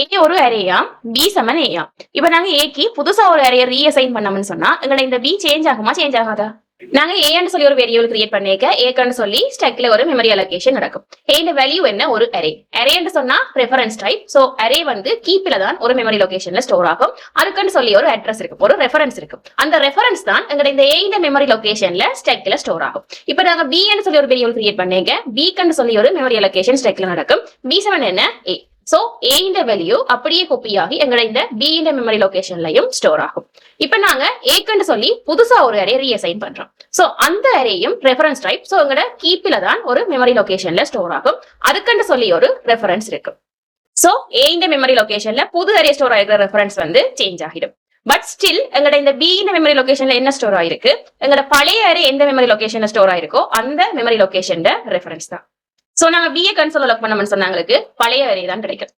ஏ ஒரு அரேயாம் பி சமன் ஏயாம். இப்ப நாங்க ஏக்கு புதுசா ஒரு அரேயை ரீஅசைன் பண்ணோம்னு சொன்னா எங்களோட இந்த பி சேஞ்ச் ஆகுமா சேஞ்ச் ஆகாதா? நாங்க ஏன்னு சொல்லி ஒரு வேரியபிள் கிரியேட் பண்ணிக்க ஏக்கன்னு சொல்லி ஸ்டெக்ல ஒரு மெமரி அலோகேஷன் நடக்கும். ஏ வேல்யூ என்ன? ஒரு அரே. அரேன்னு சொன்னா ரெஃபரன்ஸ் டைப். சோ அரே வந்து கீப்ல தான் ஒரு மெமரி லொகேஷன்ல ஸ்டோர் ஆகும். அதுக்குன்னு சொல்லி ஒரு அட்ரஸ் இருக்கு, ஒரு ரெஃபரன்ஸ் இருக்கு. அந்த ரெஃபரன்ஸ் தான் எங்க இந்த ஏ மெமரி லொகேஷன்ல ஸ்டெக்ல ஸ்டோர் ஆகும். இப்ப நாங்க பின்னு சொல்லி ஒரு வேரியபிள் கிரியேட் பண்ணிக்க பிக்குன்னு சொல்லி ஒரு மெமரி அலோகேஷன் ஸ்டெக்ல நடக்கும். B7 என்ன? ஏ. சோ ஏ வேல்யூ அப்படியே காப்பி ஆகி எங்க இந்த பி மெமரி லொகேஷன்லயும் ஸ்டோர் ஆகும். இப்ப நாங்க ஏக்குன்னு சொல்லி புதுசா ஒரு அரே ரீஅசைன் பண்றோம். சோ அந்த அரேயும் ரெஃபரன்ஸ் டைப். சோ எங்கட கீப்ல தான் ஒரு மெமரி லொகேஷன்ல ஸ்டோர் ஆகும். அதுக்குன்னு சொல்லி ஒரு ரெஃபரன்ஸ் இருக்கு. சோ ஏ மெமரி லொகேஷன்ல புது அரே ஸ்டோர் ஆகிற ரெஃபரன்ஸ் வந்து சேஞ்ச் ஆகிடும். பட் ஸ்டில் எங்கட இந்த பி மெமரி லொகேஷன்ல என்ன ஸ்டோர் ஆயிருக்கு? எங்கட பழைய அரே எந்த மெமரி லொகேஷன்ல ஸ்டோர் ஆயிருக்கோ அந்த மெமரி லொகேஷன் ரெஃபரன்ஸ் தான். சோ நாங்க பிஏ கன்சோல் லாக் பண்ணோம்னு சொன்னாங்களுக்கு பழைய அரே தான் கிடைக்கும்.